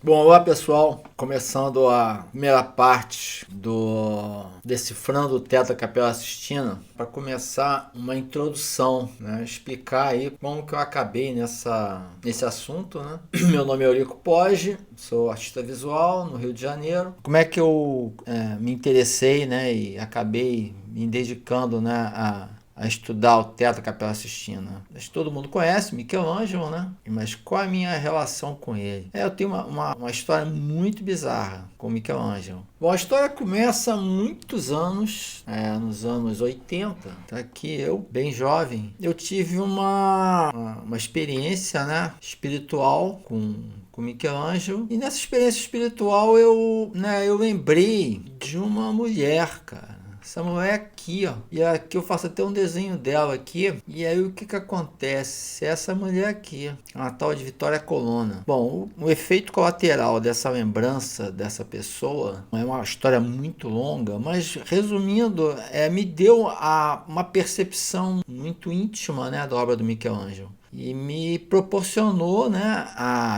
Bom, olá pessoal, começando a primeira parte do Decifrando o Tetra Capela Sistina. Para começar, uma introdução, né? Explicar aí como que eu acabei nesse assunto, né? Meu nome é Eurico Poggi, sou artista visual no Rio de Janeiro. Como é que eu me interessei, né? E acabei me dedicando, né, a estudar o Tetra Capela Sistina. Acho que todo mundo conhece Michelangelo, né? Mas qual é a minha relação com ele? Eu tenho uma história muito bizarra com Michelangelo. Bom, a história começa há muitos anos, nos anos 80, tá? Que eu, bem jovem, eu tive uma experiência, né, espiritual com Michelangelo. E nessa experiência espiritual eu lembrei de uma mulher, cara. Essa mulher aqui, ó. E aqui eu faço até um desenho dela aqui. E aí o que acontece? Essa mulher aqui, uma tal de Vitória Colonna. Bom, o efeito colateral dessa lembrança dessa pessoa é uma história muito longa, mas resumindo, me deu uma percepção muito íntima, né, da obra do Michelangelo. E me proporcionou, né,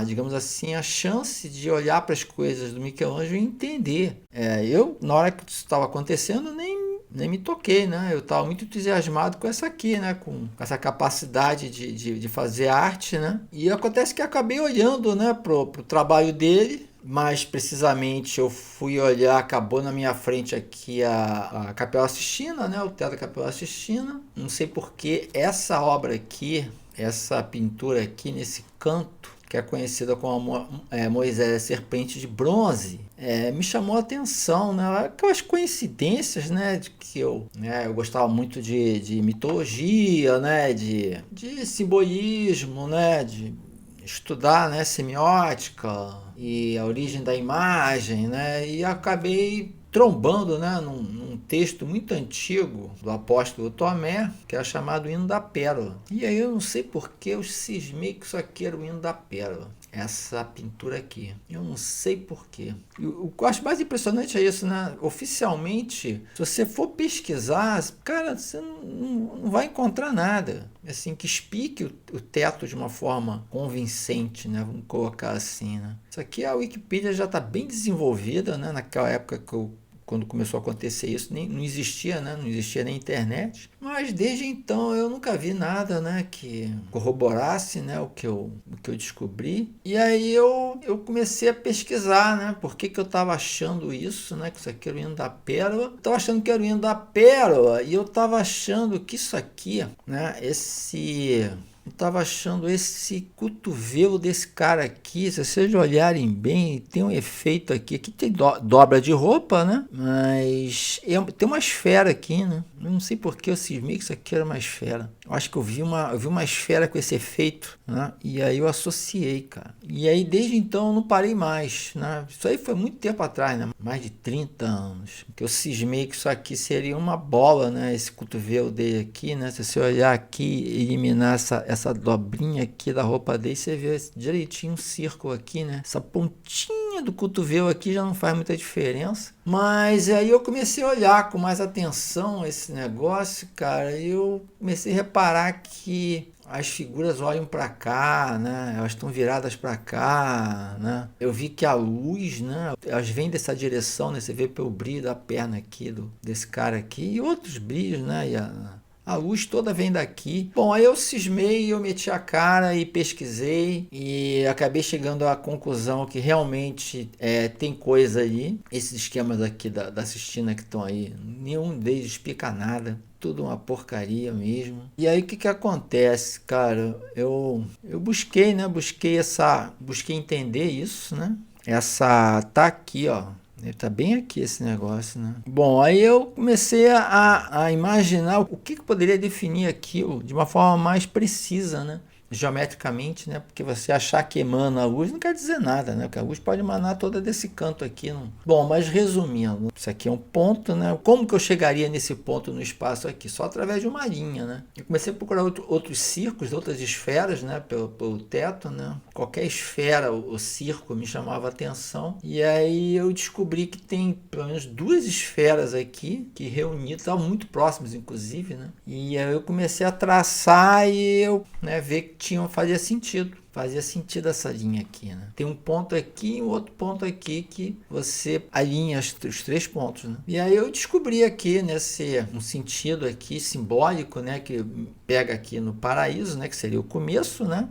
digamos assim, a chance de olhar para as coisas do Michelangelo e entender. Eu, na hora que isso estava acontecendo, nem me toquei, né? Eu estava muito entusiasmado com essa aqui, né? Com essa capacidade de fazer arte, né? E acontece que acabei olhando, né, pro trabalho dele. Mais precisamente, eu fui olhar, acabou na minha frente aqui a Capela Sistina, né? O Teatro da Capela Sistina. Não sei porque essa obra aqui, essa pintura aqui nesse canto, que é conhecida como Moisés a Serpente de Bronze, me chamou a atenção, né? Aquelas coincidências, né? De que eu gostava muito de mitologia, né? De simbolismo, né? De estudar, né, semiótica e a origem da imagem, né? E acabei trombando, né, num texto muito antigo do apóstolo Tomé, que é chamado Hino da Pérola. E aí eu não sei porque eu cismei que isso aqui era o Hino da Pérola. Essa pintura aqui. Eu não sei porquê. O que eu acho mais impressionante é isso, né? Oficialmente, se você for pesquisar, cara, você não vai encontrar nada assim que explique o teto de uma forma convincente, né? Vamos colocar assim, né? Isso aqui a Wikipedia já está bem desenvolvida, né? Naquela época quando começou a acontecer isso, não existia, né? Não existia nem internet. Mas desde então eu nunca vi nada, né, que corroborasse, né, o que eu descobri. E aí eu comecei a pesquisar, né, por que eu estava achando isso, né, que isso aqui era o hino da pérola. Eu estava achando que era o hino da pérola e eu estava achando que isso aqui, né, eu estava achando esse cotovelo desse cara aqui, se vocês olharem bem, tem um efeito aqui. Aqui tem dobra de roupa, né? Mas tem uma esfera aqui, né? Eu não sei porque eu cismei que isso aqui era uma esfera. Eu acho que eu vi uma esfera com esse efeito, né? E aí eu associei, cara. E aí desde então eu não parei mais, né? Isso aí foi muito tempo atrás, né? Mais de 30 anos. Que eu cismei que isso aqui seria uma bola, né? Esse cotovelo dele aqui, né? Se você olhar aqui e eliminar essa dobrinha aqui da roupa dele, você vê direitinho um círculo aqui, né? Essa pontinha do cotovelo aqui já não faz muita diferença. Mas aí eu comecei a olhar com mais atenção esse negócio, cara, e eu comecei a reparar que as figuras olham para cá, né? Elas estão viradas para cá, né? Eu vi que a luz, né? Elas vêm dessa direção, né? Você vê pelo brilho da perna aqui desse cara aqui e outros brilhos, né? E a luz toda vem daqui. Bom, aí eu cismei, eu meti a cara e pesquisei e acabei chegando à conclusão que realmente tem coisa aí. Esses esquemas aqui da Sistina que estão aí, nenhum deles explica nada. Tudo uma porcaria mesmo. E aí o que acontece, cara? Eu busquei, né? Busquei entender isso, né? Essa tá aqui, ó. Tá bem aqui esse negócio, né? Bom, aí eu comecei a imaginar o que poderia definir aquilo de uma forma mais precisa, né? Geometricamente, né? Porque você achar que emana a luz não quer dizer nada, né? Porque a luz pode emanar toda desse canto aqui. Não... Bom, mas resumindo, isso aqui é um ponto, né? Como que eu chegaria nesse ponto no espaço aqui? Só através de uma linha, né? Eu comecei a procurar outros círculos, outras esferas, né? Pelo teto, né? Qualquer esfera, o círculo me chamava a atenção. E aí eu descobri que tem pelo menos duas esferas aqui que reunidas, estavam muito próximas, inclusive, né? E aí eu comecei a traçar e eu, né, ver que fazia sentido. fazia sentido essa linha aqui, né? Tem um ponto aqui e um outro ponto aqui que você alinha os 3 pontos, né? E aí eu descobri aqui um sentido aqui simbólico, né? Que pega aqui no paraíso, né? Que seria o começo, né?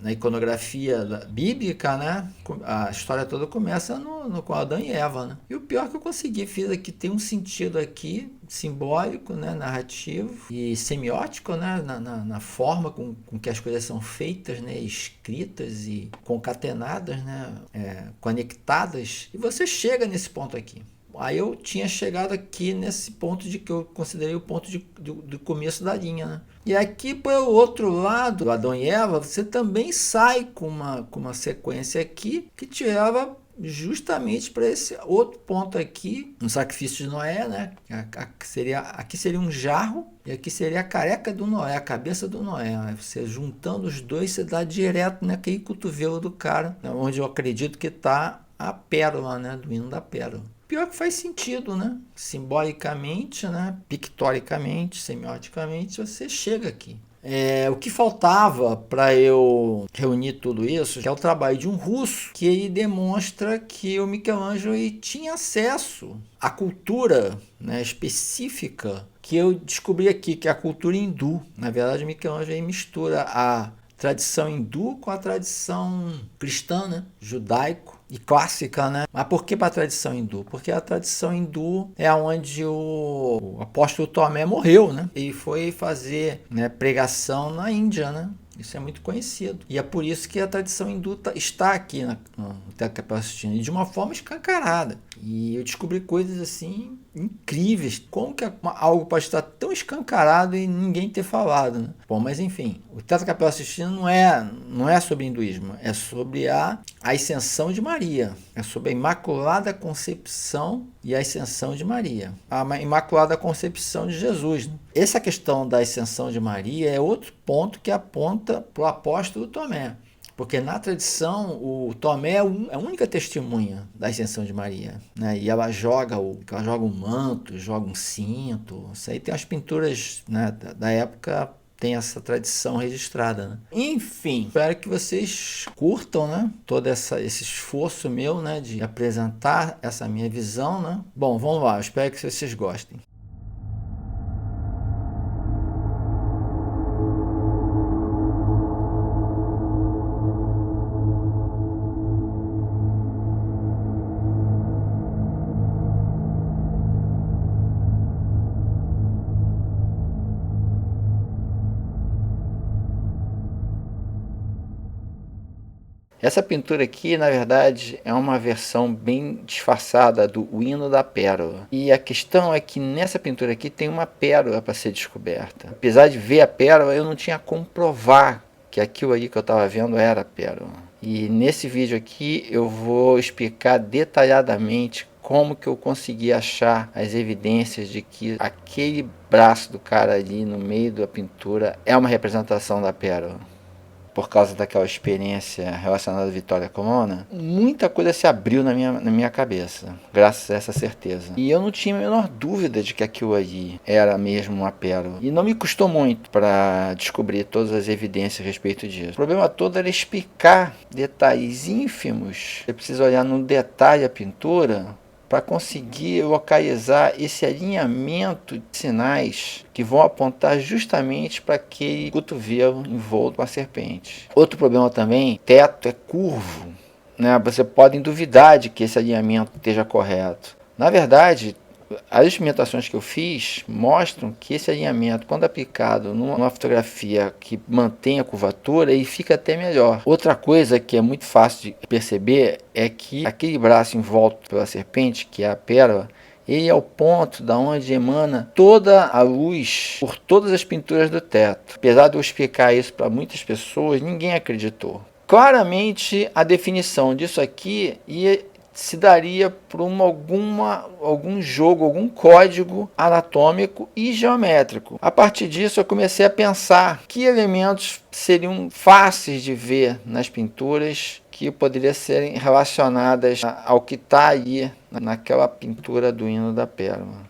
Na iconografia bíblica, né? A história toda começa com Adão e Eva, né? E o pior que eu consegui, fiz aqui, tem um sentido aqui simbólico, né, narrativo e semiótico, né, na forma com que as coisas são feitas, né, escritas e concatenadas, né, conectadas, e você chega nesse ponto aqui. Aí eu tinha chegado aqui nesse ponto que eu considerei o ponto do começo da linha, né? E aqui pelo outro lado, do Adão e Eva, você também sai com uma sequência aqui que te leva justamente para esse outro ponto aqui, no sacrifício de Noé, né? Aqui seria um jarro e aqui seria a careca do Noé, a cabeça do Noé. Você juntando os dois, você dá direto naquele cotovelo do cara, né? Onde eu acredito que está a pérola, né? Do hino da pérola. Pior que faz sentido, né? Simbolicamente, né? Pictoricamente, semioticamente, você chega aqui. O que faltava para eu reunir tudo isso é o trabalho de um russo, que ele demonstra que o Michelangelo tinha acesso à cultura, né, específica, que eu descobri aqui, que é a cultura hindu. Na verdade, o Michelangelo mistura a tradição hindu com a tradição cristã, né, judaico e clássica, né? Mas por que para a tradição hindu? Porque a tradição hindu é onde o apóstolo Tomé morreu, né? E foi fazer, né, pregação na Índia, né? Isso é muito conhecido. E é por isso que a tradição hindu está aqui no Teatro Capela Sistina, de uma forma escancarada. E eu descobri coisas assim incríveis. Como que algo pode estar tão escancarado e ninguém ter falado, né? Bom, mas enfim, o Teatro Capela Sistina não é sobre hinduísmo, é sobre a ascensão de Maria. É sobre a Imaculada Concepção e a ascensão de Maria. A Imaculada Concepção de Jesus, né? Essa questão da ascensão de Maria é outro ponto que aponta para o apóstolo Tomé. Porque na tradição, o Tomé é a única testemunha da ascensão de Maria, né? E ela joga um manto, joga um cinto. Isso aí tem as pinturas, né, da época, tem essa tradição registrada, né? Enfim, espero que vocês curtam, né, todo esse esforço meu, né, de apresentar essa minha visão, né? Bom, vamos lá, espero que vocês gostem. Essa pintura aqui, na verdade, é uma versão bem disfarçada do Hino da Pérola. E a questão é que nessa pintura aqui tem uma pérola para ser descoberta. Apesar de ver a pérola, eu não tinha como provar que aquilo ali que eu estava vendo era a pérola. E nesse vídeo aqui eu vou explicar detalhadamente como que eu consegui achar as evidências de que aquele braço do cara ali no meio da pintura é uma representação da pérola. Por causa daquela experiência relacionada à Vitória Colonna, muita coisa se abriu na minha cabeça, graças a essa certeza. E eu não tinha a menor dúvida de que aquilo ali era mesmo uma pérola. E não me custou muito para descobrir todas as evidências a respeito disso. O problema todo era explicar detalhes ínfimos. Você precisa olhar no detalhe a pintura para conseguir localizar esse alinhamento de sinais que vão apontar justamente para aquele cotovelo envolto com a serpente. Outro problema também, teto é curvo, né? Você pode duvidar de que esse alinhamento esteja correto. Na verdade, as experimentações que eu fiz mostram que esse alinhamento, quando aplicado numa fotografia que mantém a curvatura, ele fica até melhor. Outra coisa que é muito fácil de perceber é que aquele braço envolto pela serpente, que é a pérola, ele é o ponto da onde emana toda a luz por todas as pinturas do teto. Apesar de eu explicar isso para muitas pessoas, ninguém acreditou. Claramente, a definição disso aqui se daria por algum jogo, algum código anatômico e geométrico. A partir disso, eu comecei a pensar que elementos seriam fáceis de ver nas pinturas que poderiam ser relacionadas ao que está aí naquela pintura do Hino da Pérola.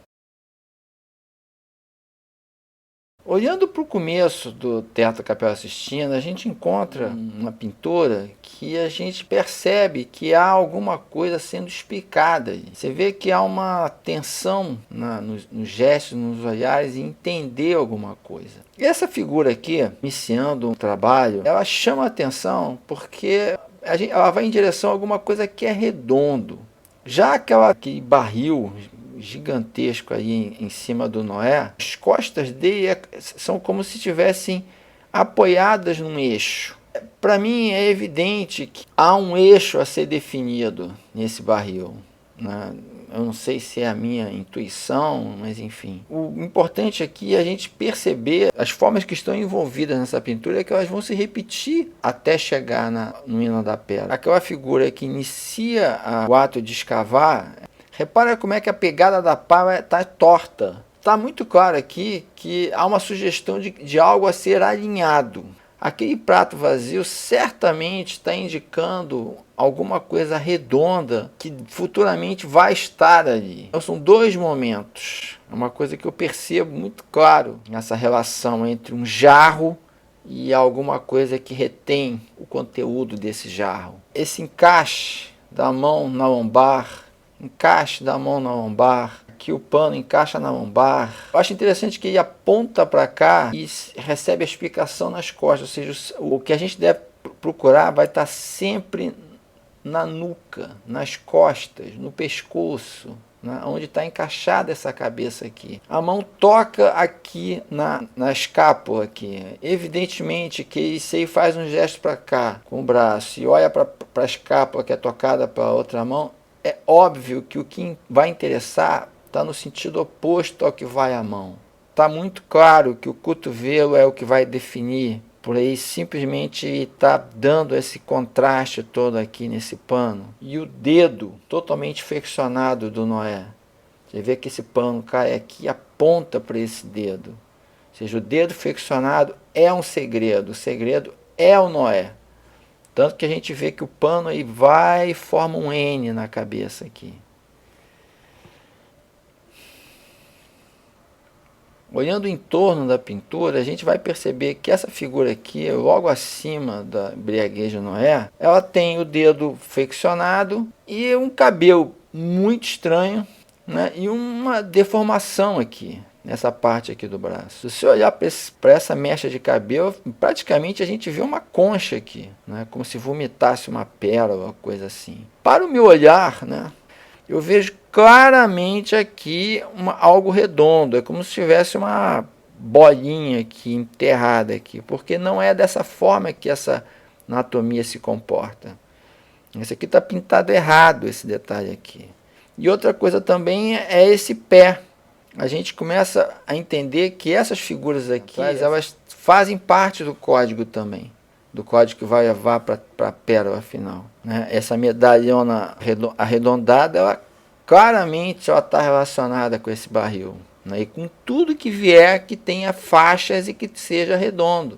Olhando para o começo do Teatro Capela Sistina, a gente encontra uma pintura que a gente percebe que há alguma coisa sendo explicada. Você vê que há uma tensão nos gestos, nos olhares, e entender alguma coisa. E essa figura aqui, iniciando um trabalho, ela chama a atenção porque ela vai em direção a alguma coisa que é redondo. Já aquele barril gigantesco aí em cima do Noé, as costas dele são como se estivessem apoiadas num eixo. Para mim é evidente que há um eixo a ser definido nesse barril, né? Eu não sei se é a minha intuição, mas enfim. O importante aqui é a gente perceber as formas que estão envolvidas nessa pintura, que elas vão se repetir até chegar no Hino da Pedra. Aquela figura que inicia o ato de escavar, repara como é que a pegada da pá está torta. Está muito claro aqui que há uma sugestão de algo a ser alinhado. Aquele prato vazio certamente está indicando alguma coisa redonda que futuramente vai estar ali. Então, são dois momentos. É uma coisa que eu percebo muito claro nessa relação entre um jarro e alguma coisa que retém o conteúdo desse jarro. Esse encaixe da mão na lombar, que o pano encaixa na lombar. Eu acho interessante que ele aponta para cá e recebe a explicação nas costas, ou seja, o que a gente deve procurar vai estar sempre na nuca, nas costas, no pescoço, né, onde está encaixada essa cabeça aqui. A mão toca aqui na escápula aqui. Evidentemente que se ele faz um gesto para cá com o braço e olha para a escápula que é tocada pela outra mão, é óbvio que o que vai interessar está no sentido oposto ao que vai a mão. Está muito claro que o cotovelo é o que vai definir. Por aí simplesmente está dando esse contraste todo aqui nesse pano. E o dedo totalmente flexionado do Noé. Você vê que esse pano cai aqui e aponta para esse dedo. Ou seja, o dedo flexionado é um segredo. O segredo é o Noé. Tanto que a gente vê que o pano aí vai e forma um N na cabeça aqui. Olhando em torno da pintura, a gente vai perceber que essa figura aqui, logo acima da embriaguez de Noé, ela tem o dedo flexionado e um cabelo muito estranho, né? E uma deformação aqui, nessa parte aqui do braço. Se você olhar para essa mecha de cabelo, praticamente a gente vê uma concha aqui, né? Como se vomitasse uma pérola, coisa assim. Para o meu olhar, né? Eu vejo claramente aqui algo redondo, é como se tivesse uma bolinha aqui enterrada aqui, porque não é dessa forma que essa anatomia se comporta. Esse aqui está pintado errado, esse detalhe aqui. E outra coisa também é esse pé. A gente começa a entender que essas figuras aqui, elas fazem parte do código também. Do código que vai levar para a pérola final, né? Essa medalhona arredondada, ela claramente está relacionada com esse barril, né? E com tudo que vier que tenha faixas e que seja redondo.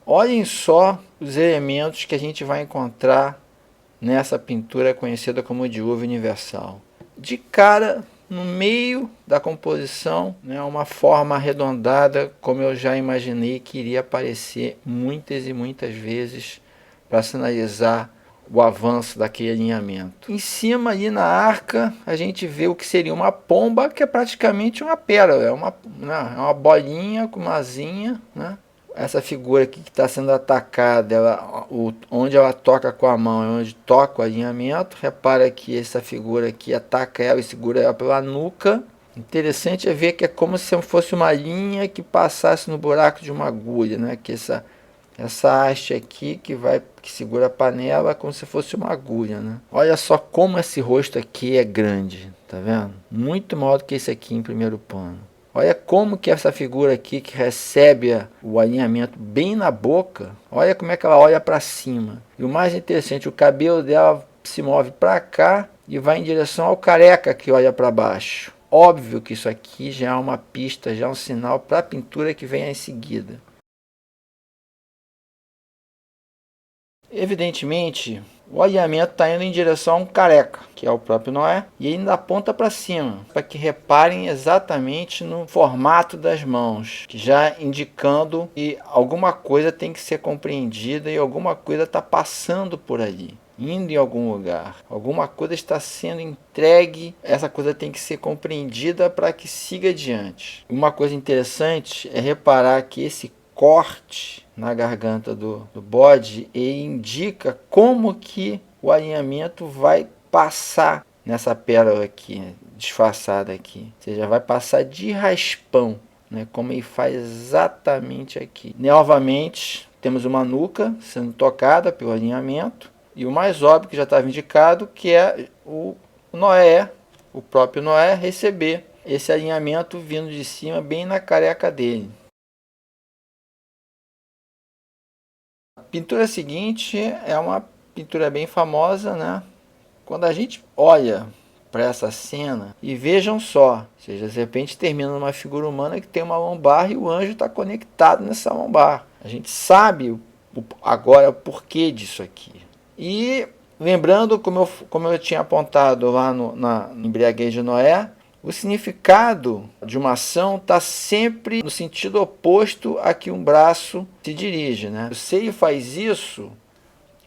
Olhem só os elementos que a gente vai encontrar nessa pintura conhecida como Dilúvio Universal. De cara, no meio da composição, né, uma forma arredondada, como eu já imaginei que iria aparecer muitas e muitas vezes para sinalizar o avanço daquele alinhamento. Em cima, ali na arca, a gente vê o que seria uma pomba, que é praticamente uma pérola, é uma bolinha com uma asinha, né? Essa figura aqui que está sendo atacada, onde ela toca com a mão é onde toca o alinhamento. Repara que essa figura aqui ataca ela e segura ela pela nuca. Interessante é ver que é como se fosse uma linha que passasse no buraco de uma agulha, né? Que essa haste aqui que segura a panela é como se fosse uma agulha, né? Olha só como esse rosto aqui é grande, tá vendo? Muito maior do que esse aqui em primeiro plano. Olha como que essa figura aqui que recebe o alinhamento bem na boca, olha como é que ela olha para cima. E o mais interessante, o cabelo dela se move para cá e vai em direção ao careca que olha para baixo. Óbvio que isso aqui já é uma pista, já é um sinal para a pintura que vem em seguida. Evidentemente, o alinhamento está indo em direção a um careca, que é o próprio Noé, e ainda aponta para cima, para que reparem exatamente no formato das mãos, que já indicando que alguma coisa tem que ser compreendida e alguma coisa está passando por ali, indo em algum lugar. Alguma coisa está sendo entregue, essa coisa tem que ser compreendida para que siga adiante. Uma coisa interessante é reparar que esse corte na garganta do bode e indica como que o alinhamento vai passar nessa pérola aqui, disfarçada aqui. Ou seja, vai passar de raspão, né, como ele faz exatamente aqui. Novamente, temos uma nuca sendo tocada pelo alinhamento. E o mais óbvio, que já estava indicado, que é o Noé, o próprio Noé, receber esse alinhamento vindo de cima, bem na careca dele. A pintura seguinte é uma pintura bem famosa, né? Quando a gente olha para essa cena, e vejam só, ou seja, de repente termina numa figura humana que tem uma lombar e o anjo está conectado nessa lombar. A gente sabe agora o porquê disso aqui. E lembrando, como eu tinha apontado lá na embriaguez de Noé, o significado de uma ação está sempre no sentido oposto a que um braço se dirige, né? Se ele faz isso,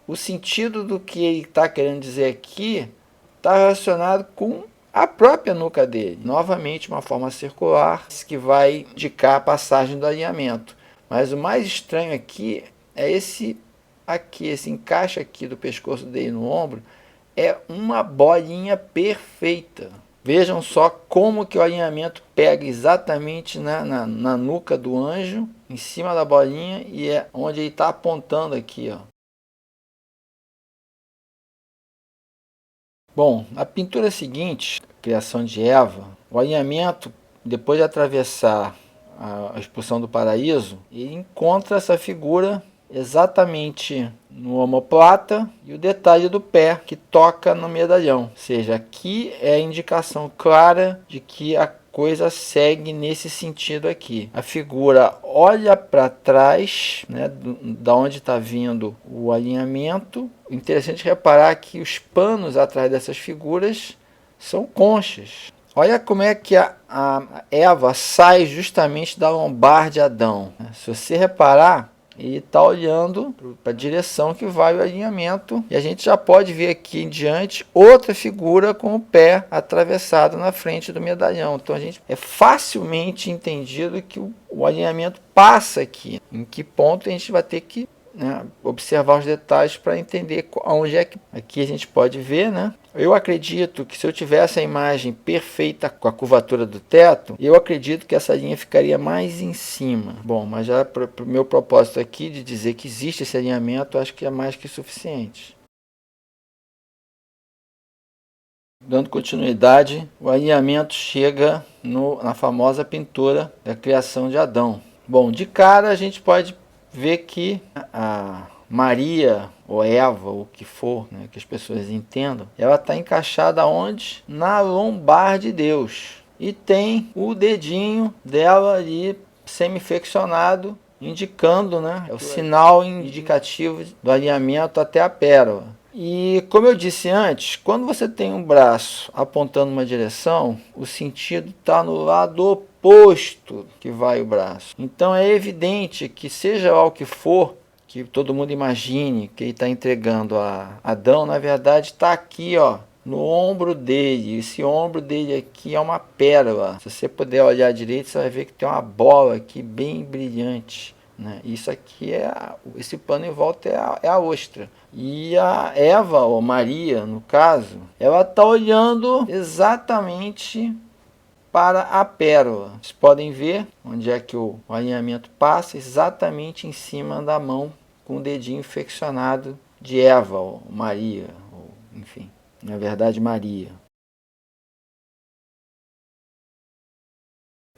o sentido do que ele está querendo dizer aqui está relacionado com a própria nuca dele. Novamente, uma forma circular que vai indicar a passagem do alinhamento. Mas o mais estranho aqui é esse encaixe aqui do pescoço dele no ombro, é uma bolinha perfeita. Vejam só como que o alinhamento pega exatamente na nuca do anjo, em cima da bolinha, e é onde ele está apontando aqui, ó. Bom, a pintura seguinte, a criação de Eva, o alinhamento, depois de atravessar a expulsão do paraíso, ele encontra essa figura exatamente no omoplata e o detalhe do pé que toca no medalhão. Ou seja, aqui é a indicação clara de que a coisa segue nesse sentido aqui. A figura olha para trás, né, da onde está vindo o alinhamento. Interessante reparar que os panos atrás dessas figuras são conchas. Olha como é que a Eva sai justamente da lombar de Adão. Se você reparar, ele está olhando para a direção que vai o alinhamento. E a gente já pode ver aqui em diante outra figura com o pé atravessado na frente do medalhão. Então a gente é facilmente entendido que o alinhamento passa aqui. Em que ponto a gente vai ter que, né, observar os detalhes para entender onde é que aqui a gente pode ver, né? Eu acredito que se eu tivesse a imagem perfeita com a curvatura do teto, eu acredito que essa linha ficaria mais em cima. Bom, mas já para o meu propósito aqui de dizer que existe esse alinhamento, acho que é mais que suficiente. Dando continuidade, o alinhamento chega na famosa pintura da criação de Adão. Bom, de cara a gente pode ver que a Maria ou Eva, ou o que for, né, que as pessoas entendam, ela está encaixada onde? Na lombar de Deus. E tem o dedinho dela ali semiflexionado, indicando, né, é o sinal indicativo do alinhamento até a pérola. E como eu disse antes, quando você tem um braço apontando uma direção, o sentido está no lado oposto que vai o braço. Então é evidente que seja lá o que for, que todo mundo imagine que ele está entregando a Adão, na verdade está aqui, ó, no ombro dele. Esse ombro dele aqui é uma pérola. Se você puder olhar direito, você vai ver que tem uma bola aqui bem brilhante, né? Isso aqui esse pano em volta é a ostra. E a Eva, ou Maria, no caso, ela está olhando exatamente para a pérola. Vocês podem ver onde é que o alinhamento passa, exatamente em cima da mão, com o dedinho flexionado de Eva, ou Maria, ou, enfim, na verdade Maria.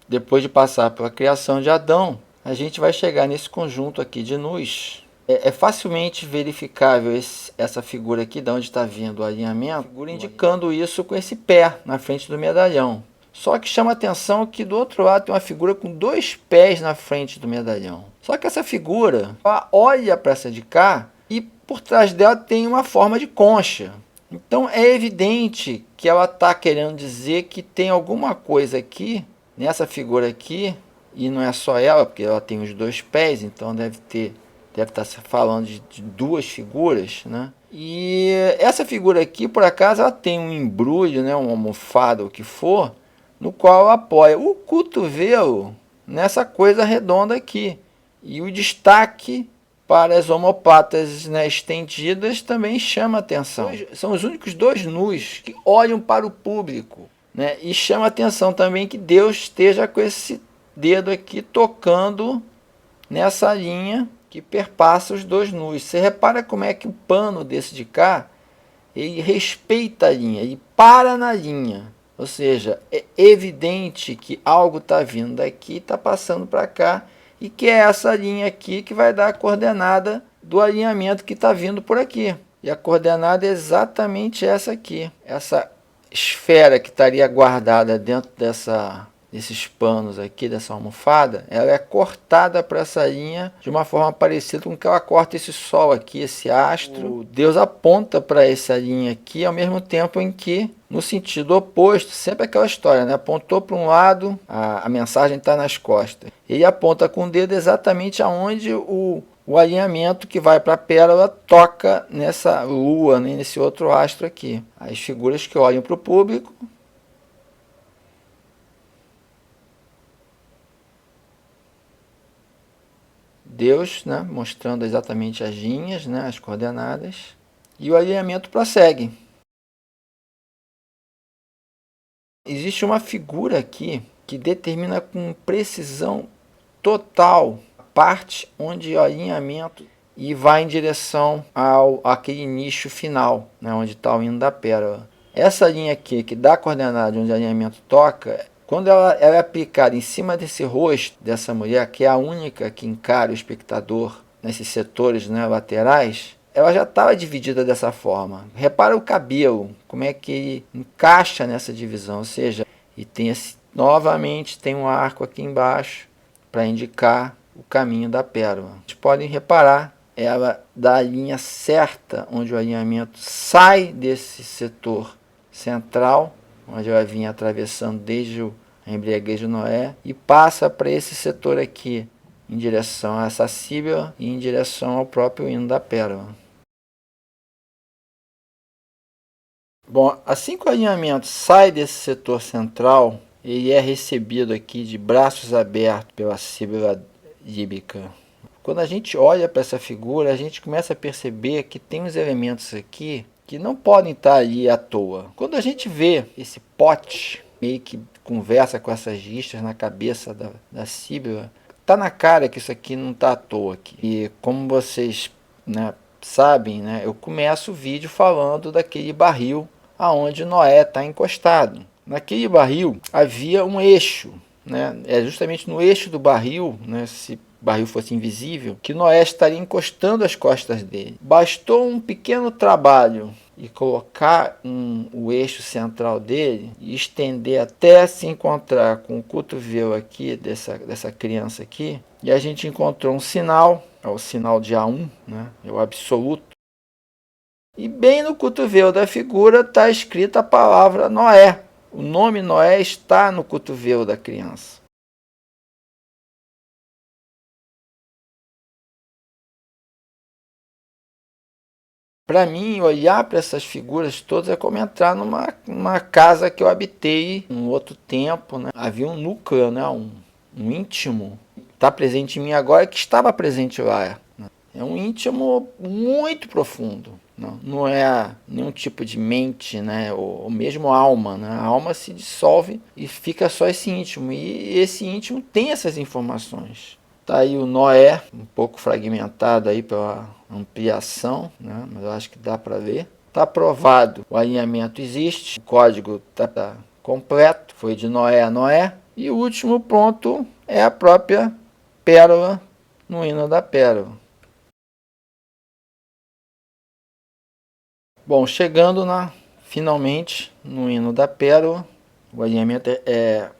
Depois de passar pela criação de Adão, a gente vai chegar nesse conjunto aqui de nus. É facilmente verificável essa figura aqui, de onde está vindo o alinhamento, indicando isso com esse pé na frente do medalhão. Só que chama a atenção que do outro lado tem uma figura com 2 pés na frente do medalhão. Só que essa figura, ela olha para essa de cá e por trás dela tem uma forma de concha. Então é evidente que ela está querendo dizer que tem alguma coisa aqui, nessa figura aqui, e não é só ela, porque ela tem os dois pés, então deve estar se falando de duas figuras, né? E essa figura aqui, por acaso, ela tem um embrulho, né, uma almofada, o que for, no qual ela apoia o cotovelo nessa coisa redonda aqui. E o destaque para as omoplatas, né, estendidas também chama atenção. São os únicos dois nus que olham para o público, né? E chama atenção também que Deus esteja com esse dedo aqui tocando nessa linha que perpassa os dois nus. Você repara como é que o pano desse de cá, ele respeita a linha, ele para na linha. Ou seja, é evidente que algo está vindo daqui, está passando para cá, e que é essa linha aqui que vai dar a coordenada do alinhamento que está vindo por aqui. E a coordenada é exatamente essa aqui. Essa esfera que estaria guardada dentro desses panos aqui, dessa almofada, ela é cortada para essa linha de uma forma parecida com que ela corta esse sol aqui, esse astro. Deus aponta para essa linha aqui, ao mesmo tempo em que, no sentido oposto, sempre aquela história, né? Apontou para um lado, a mensagem está nas costas. Ele aponta com o dedo exatamente aonde o alinhamento que vai para a pérola toca nessa lua, né? Nesse outro astro aqui. As figuras que olham para o público, Deus, né, mostrando exatamente as linhas, né, as coordenadas, e o alinhamento prossegue. Existe uma figura aqui que determina com precisão total a parte onde o alinhamento e vai em direção àquele nicho final, né, onde está o hino da pérola. Essa linha aqui, que dá a coordenada onde o alinhamento toca, quando ela é aplicada em cima desse rosto dessa mulher, que é a única que encara o espectador nesses setores, né, laterais, ela já estava dividida dessa forma. Repara o cabelo, como é que ele encaixa nessa divisão, ou seja, e tem novamente tem um arco aqui embaixo para indicar o caminho da pérola. Vocês podem reparar, ela dá a linha certa onde o alinhamento sai desse setor central, onde ela vinha atravessando desde a embriaguez de Noé, e passa para esse setor aqui, em direção a essa síbila e em direção ao próprio hino da pérola. Bom, assim que o alinhamento sai desse setor central, ele é recebido aqui de braços abertos pela síbila líbica. Quando a gente olha para essa figura, a gente começa a perceber que tem uns elementos aqui que não podem estar ali à toa. Quando a gente vê esse pote meio que conversa com essas listas na cabeça da síbila, tá na cara que isso aqui não está à toa aqui. E como vocês, né, sabem, né, eu começo o vídeo falando daquele barril aonde Noé está encostado. Naquele barril havia um eixo, né? É justamente no eixo do barril, né, se o barril fosse invisível, que Noé estaria encostando as costas dele. Bastou um pequeno trabalho e colocar o eixo central dele e estender até se encontrar com o cotovelo aqui dessa criança aqui, e a gente encontrou um sinal, é o sinal de A1, né, é o absoluto. E bem no cotovelo da figura está escrita a palavra Noé. O nome Noé está no cotovelo da criança. Para mim, olhar para essas figuras todas é como entrar numa casa que eu habitei em outro tempo, né? Havia um núcleo, né? um íntimo. Está presente em mim agora que estava presente lá. Né? É um íntimo muito profundo. Não é nenhum tipo de mente, né? ou mesmo alma. Né? A alma se dissolve e fica só esse íntimo. E esse íntimo tem essas informações. Tá aí o Noé, um pouco fragmentado aí pela ampliação, né? Mas eu acho que dá para ver. Está aprovado, o alinhamento existe, o código está completo, foi de Noé a Noé. E o último ponto é a própria pérola no hino da pérola. Bom, chegando finalmente no hino da pérola, o alinhamento é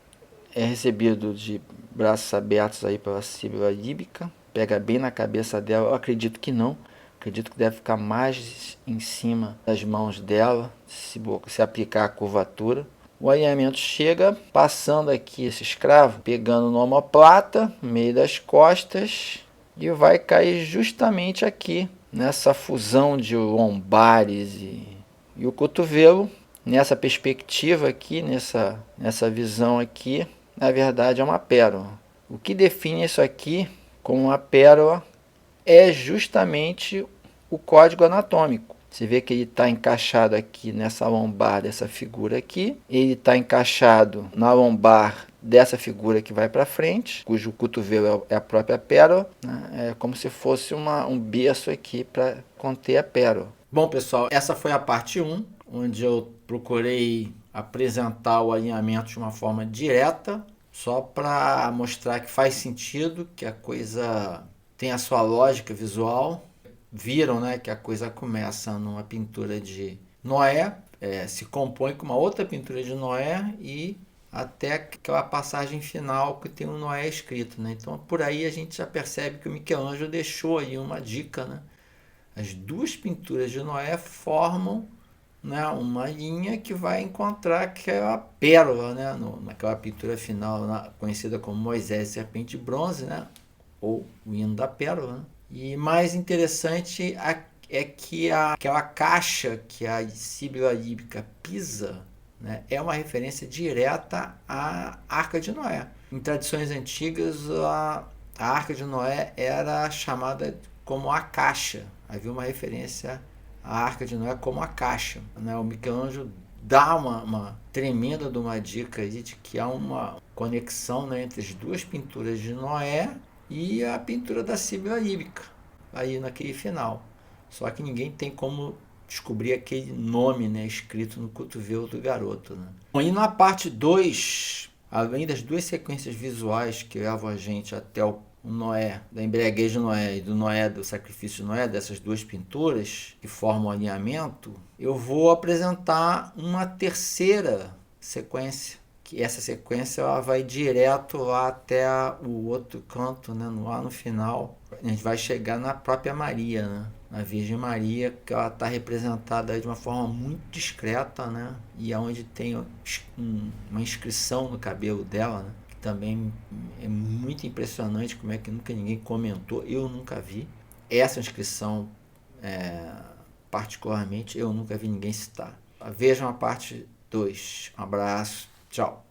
recebido de braços abertos aí pela síbila líbica, pega bem na cabeça dela, eu acredito que não, Acredito que deve ficar mais em cima das mãos dela, se aplicar a curvatura. O alinhamento chega passando aqui esse escravo, pegando no omoplata, no meio das costas, e vai cair justamente aqui, nessa fusão de lombares e o cotovelo. Nessa perspectiva aqui, nessa visão aqui, na verdade é uma pérola. O que define isso aqui como uma pérola é justamente o código anatômico. Você vê que ele está encaixado aqui nessa lombar dessa figura aqui. Ele está encaixado na lombar dessa figura que vai para frente, cujo cotovelo é a própria pérola, né? É como se fosse um berço aqui para conter a pérola. Bom, pessoal, essa foi a parte 1, onde eu procurei apresentar o alinhamento de uma forma direta, só para mostrar que faz sentido, que a coisa tem a sua lógica visual. Viram, né, que a coisa começa numa pintura de Noé, se compõe com uma outra pintura de Noé e até aquela passagem final que tem o Noé escrito, né? Então por aí a gente já percebe que o Michelangelo deixou aí uma dica, né? As duas pinturas de Noé formam, né, uma linha que vai encontrar aquela pérola, né, naquela pintura final conhecida como Moisés e Serpente de Bronze, né, ou o hino da pérola, né? E mais interessante é que aquela caixa que a Síbila Líbica pisa, né, é uma referência direta à Arca de Noé. Em tradições antigas, a Arca de Noé era chamada como a caixa. Havia uma referência à Arca de Noé como a caixa, né? O Michelangelo dá uma tremenda de uma dica aí de que há uma conexão, né, entre as duas pinturas de Noé e a pintura da Síbila Líbica, aí naquele final. Só que ninguém tem como descobrir aquele nome, né, escrito no cotovelo do garoto, né? Bom, e na parte 2, além das duas sequências visuais que levam a gente até o Noé, da embriaguez de Noé e do Noé, do sacrifício de Noé, dessas duas pinturas que formam o alinhamento, eu vou apresentar uma terceira sequência, que essa sequência ela vai direto lá até o outro canto, né, lá no final. A gente vai chegar na própria Maria, né? A Virgem Maria, que ela está representada de uma forma muito discreta, né? E onde tem uma inscrição no cabelo dela, né? Que também é muito impressionante, como é que nunca ninguém comentou, eu nunca vi. Essa inscrição, particularmente, eu nunca vi ninguém citar. Vejam a parte 2. Um abraço. Tchau.